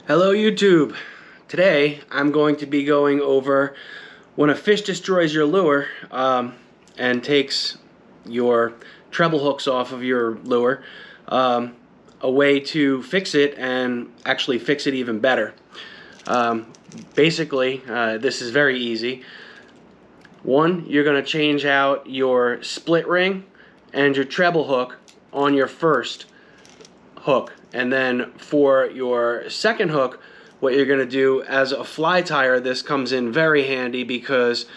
Hello YouTube. Today I'm going to be going over when a fish destroys your lure and takes your treble hooks off of your lure, a way to fix it and actually fix it even better. Basically, this is very easy. One, you're going to change out your split ring and your treble hook on your first hook, and then for your second hook, what you're going to do as a fly tire, this comes in very handy, because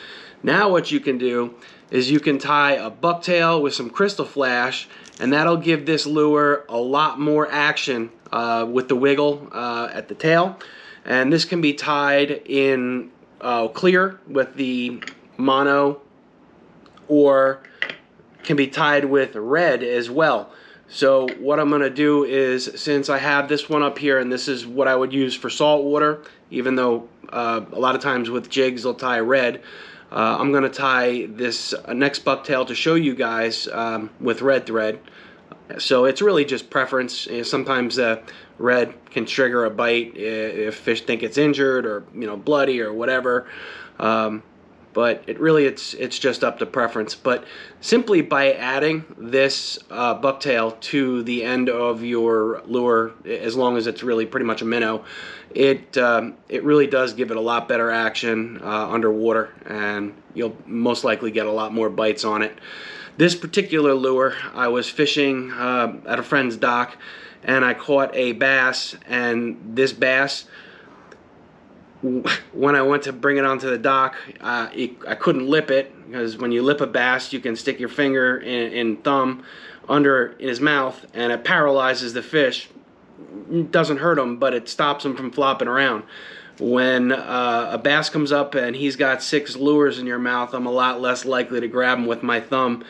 now what you can do is you can tie a bucktail with some Krystal Flash, and that'll give this lure a lot more action with the wiggle at the tail. And this can be tied in clear with the mono, or can be tied with red as well. So what I'm going to do is, since I have this one up here, and this is what I would use for salt water, even though a lot of times with jigs they'll tie red, I'm going to tie this next bucktail to show you guys with red thread. So it's really just preference. Sometimes red can trigger a bite if fish think it's injured or bloody or whatever. But it's just up to preference. But simply by adding this bucktail to the end of your lure, as long as it's really pretty much a minnow, it really does give it a lot better action underwater, and you'll most likely get a lot more bites on it. This particular lure, I was fishing at a friend's dock, and I caught a bass, and this bass, when I went to bring it onto the dock, I couldn't lip it, because when you lip a bass, you can stick your finger and thumb under his mouth, and it paralyzes the fish. It doesn't hurt him, but it stops him from flopping around. When a bass comes up and he's got 6 lures in your mouth, I'm a lot less likely to grab him with my thumb.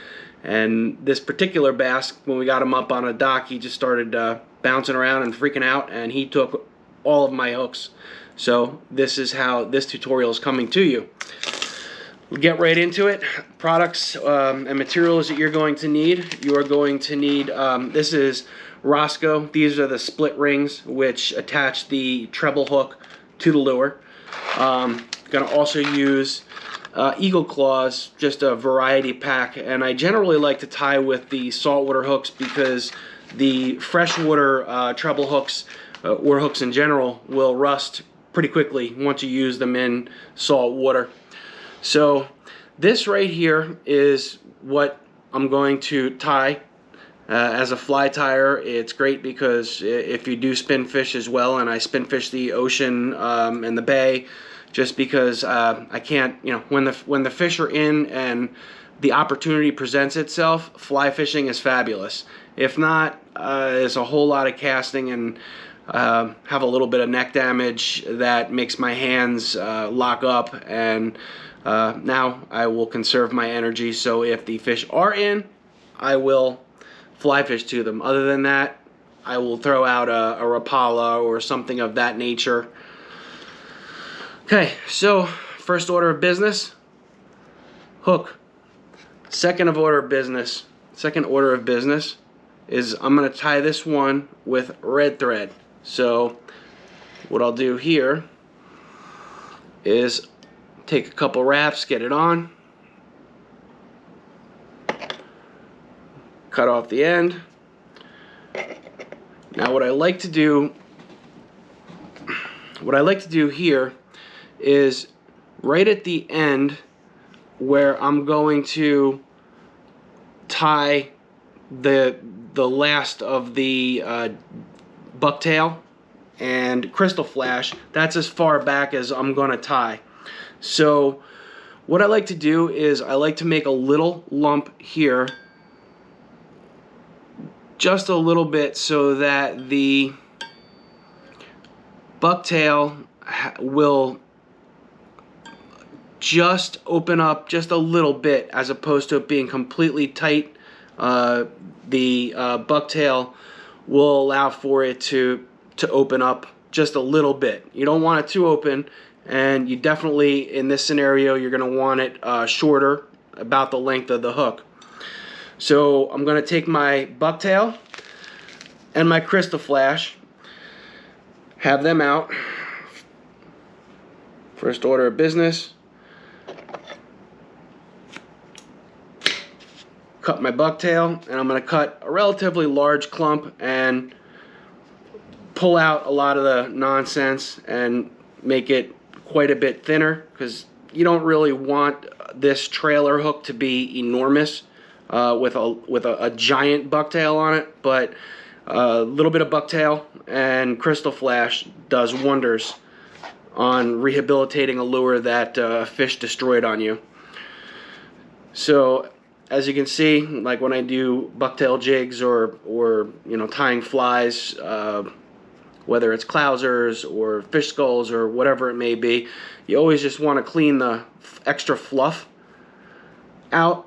And this particular bass, when we got him up on a dock, he just started bouncing around and freaking out, and he took all of my hooks. So this is how this tutorial is coming to you. We'll get right into it. Products and materials that you're going to need. You are going to need, this is Roscoe. These are the split rings which attach the treble hook to the lure. Going to also use Eagle Claws, just a variety pack. And I generally like to tie with the saltwater hooks, because the freshwater treble hooks, or hooks in general, will rust pretty quickly once you use them in salt water. So this right here is what I'm going to tie as a fly tire. It's great because if you do spin fish as well, and I spin fish the ocean and the bay, just because I can't, when the fish are in and the opportunity presents itself, fly fishing is fabulous. If not, it's a whole lot of casting and have a little bit of neck damage that makes my hands lock up, and now I will conserve my energy. So if the fish are in, I will fly fish to them. Other than that, I will throw out a Rapala or something of that nature. Okay, so first order of business, hook. Second order of business is I'm going to tie this one with red thread. So what I'll do here is take a couple wraps, get it on, cut off the end. Now what I like to do here is right at the end where I'm going to tie the last of the bucktail and Krystal Flash. That's as far back as I'm going to tie. So what I like to do is I like to make a little lump here, just a little bit, so that the bucktail will just open up just a little bit, as opposed to it being completely tight. The bucktail will allow for it to open up just a little bit. You don't want it too open, and you definitely, in this scenario, you're going to want it shorter, about the length of the hook. So I'm going to take my bucktail and my Krystal Flash, have them out. First order of business. Cut my bucktail, and I'm going to cut a relatively large clump and pull out a lot of the nonsense and make it quite a bit thinner, because you don't really want this trailer hook to be enormous with a giant bucktail on it, but a little bit of bucktail and Krystal Flash does wonders on rehabilitating a lure that a fish destroyed on you. So as you can see, like when I do bucktail jigs or you know, tying flies, whether it's clousers or fish skulls or whatever it may be, you always just want to clean the extra fluff out.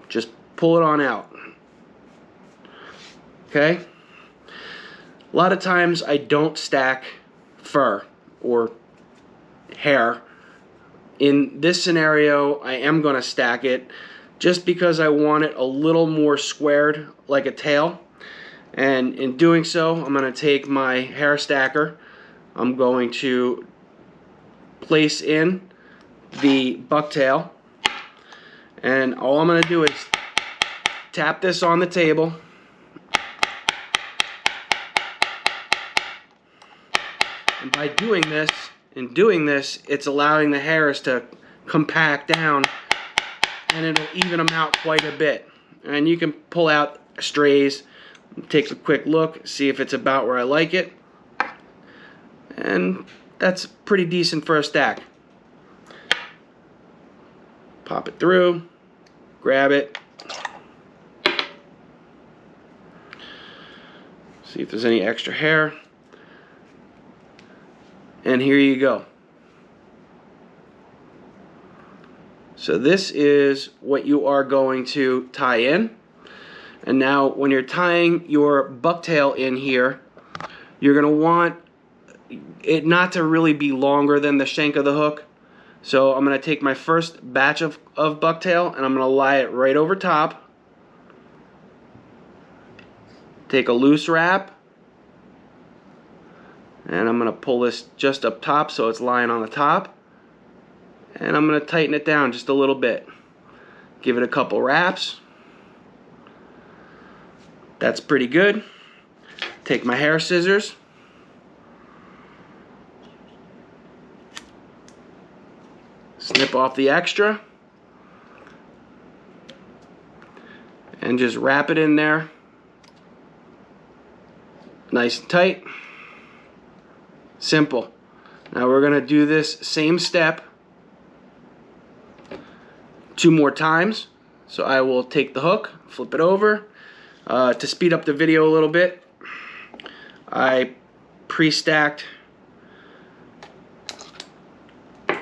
Just pull it on out. Okay? A lot of times I don't stack fur or hair. In this scenario, I am going to stack it just because I want it a little more squared like a tail. And in doing so, I'm going to take my hair stacker. I'm going to place in the bucktail, and all I'm going to do is tap this on the table. And by doing this, it's allowing the hairs to compact down, and it'll even them out quite a bit. And you can pull out strays, take a quick look, see if it's about where I like it, and that's pretty decent for a stack. Pop it through, grab it, see if there's any extra hair, and here you go. So this is what you are going to tie in. And now when you're tying your bucktail in here, you're going to want it not to really be longer than the shank of the hook. So I'm going to take my first batch of bucktail and I'm going to lie it right over top. Take a loose wrap. And I'm going to pull this just up top so it's lying on the top. And I'm going to tighten it down just a little bit. Give it a couple wraps. That's pretty good. Take my hair scissors. Snip off the extra. And just wrap it in there. Nice and tight. Simple. Now we're going to do this same step 2 more times. So I will take the hook, flip it over. To speed up the video a little bit, I pre-stacked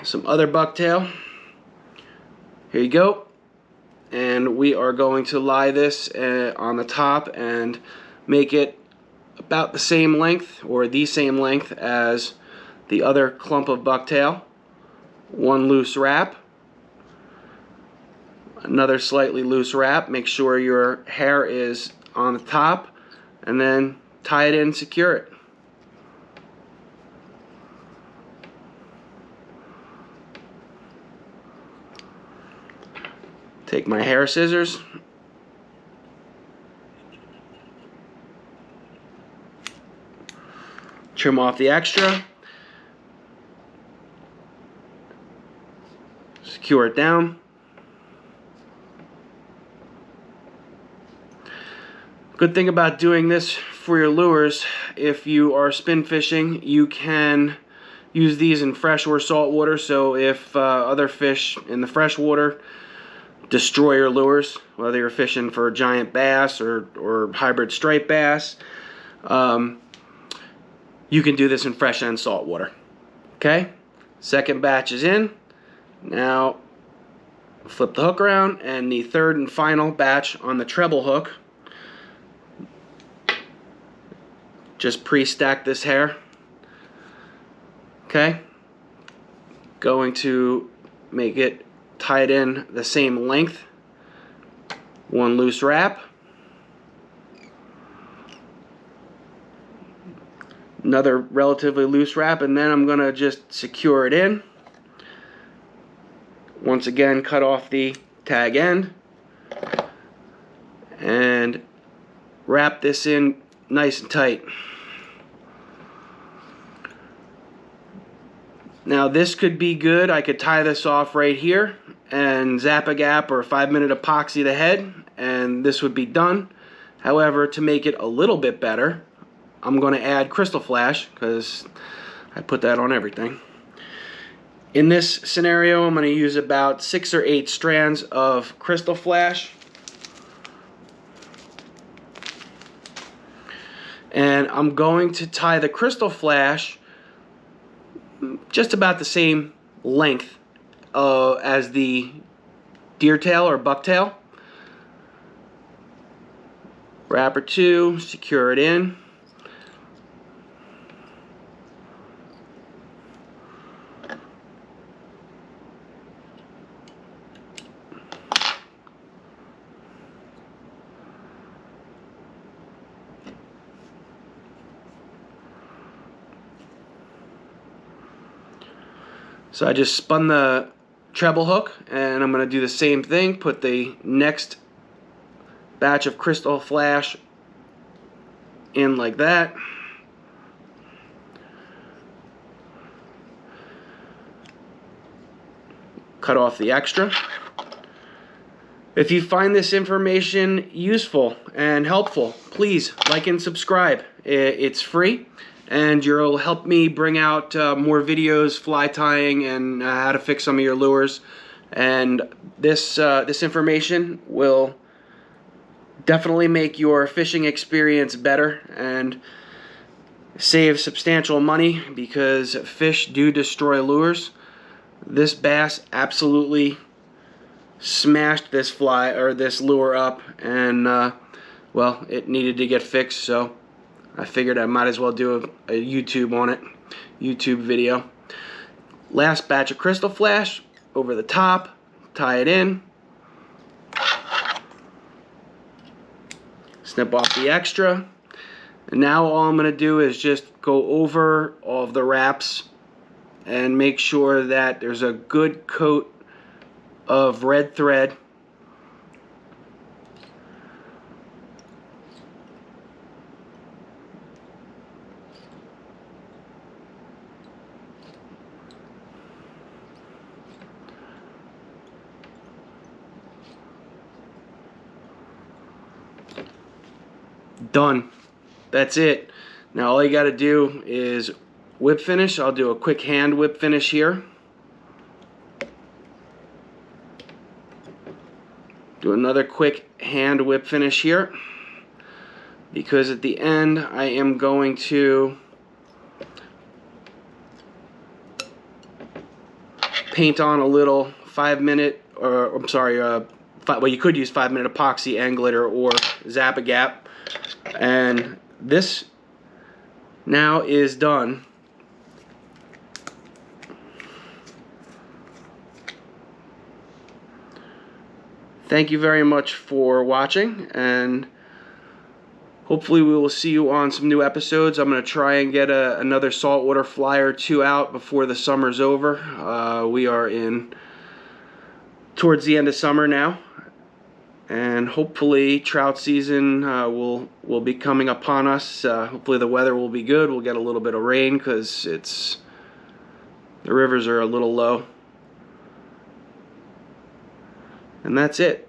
some other bucktail. Here you go. And we are going to lie this on the top and make it about the same length, or the same length as the other clump of bucktail. 1 loose wrap. Another slightly loose wrap. Make sure your hair is on the top, and then tie it in and secure it. Take my hair scissors, trim off the extra, secure it down. Good thing about doing this for your lures, if you are spin fishing, you can use these in fresh or salt water. So if other fish in the fresh water destroy your lures, whether you're fishing for giant bass or hybrid striped bass, you can do this in fresh and salt water. Okay, second batch is in. Now flip the hook around, and the third and final batch on the treble hook. Just pre-stack this hair. Okay, going to make it tied in the same length. 1 loose wrap. Another relatively loose wrap, and then I'm gonna just secure it in. Once again, cut off the tag end and wrap this in nice and tight. Now this could be good. I could tie this off right here and Zap-A-Gap or 5-minute epoxy the head, and this would be done. However, to make it a little bit better, I'm going to add Krystal Flash because I put that on everything. In this scenario, I'm going to use about 6 or 8 strands of Krystal Flash. And I'm going to tie the Krystal Flash just about the same length as the deer tail or bucktail. Wrapper 2, secure it in. So I just spun the treble hook, and I'm going to do the same thing. Put the next batch of Krystal Flash in like that. Cut off the extra. If you find this information useful and helpful, please like and subscribe. It's free, and you'll help me bring out more videos, fly tying, and how to fix some of your lures. And this information will definitely make your fishing experience better and save substantial money, because fish do destroy lures. This bass absolutely smashed this fly or this lure up, and well, it needed to get fixed, so I figured I might as well do a YouTube on it, YouTube video. Last batch of Krystal Flash over the top, tie it in, snip off the extra, and now all I'm going to do is just go over all of the wraps and make sure that there's a good coat of red thread. Done. That's it. Now all you got to do is whip finish. I'll do a quick hand whip finish here. Do another quick hand whip finish here, because at the end I am going to paint on a little 5-minute, or I'm sorry, well, you could use 5-minute epoxy and glitter or Zap-A-Gap. And this now is done. Thank you very much for watching, and hopefully we will see you on some new episodes. I'm going to try and get another saltwater fly or 2 out before the summer's over. We are towards the end of summer now, and hopefully trout season will be coming upon us. Hopefully the weather will be good. We'll get a little bit of rain because the rivers are a little low. And that's it.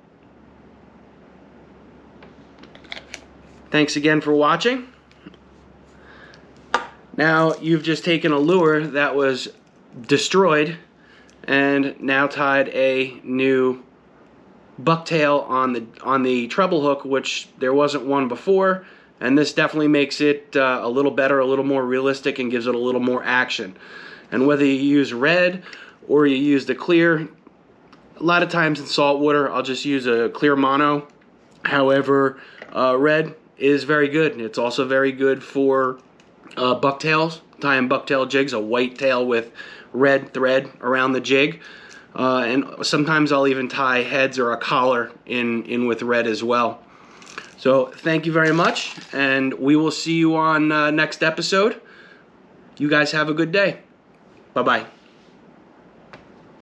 Thanks again for watching. Now you've just taken a lure that was destroyed and now tied a new bucktail on the treble hook, which there wasn't one before, and this definitely makes it a little better, a little more realistic, and gives it a little more action. And whether you use red or you use the clear, a lot of times in saltwater I'll just use a clear mono. However, red is very good. It's also very good for bucktails, tying bucktail jigs, a white tail with red thread around the jig. And sometimes I'll even tie heads or a collar in with red as well. So thank you very much, and we will see you on next episode. You guys have a good day. Bye-bye.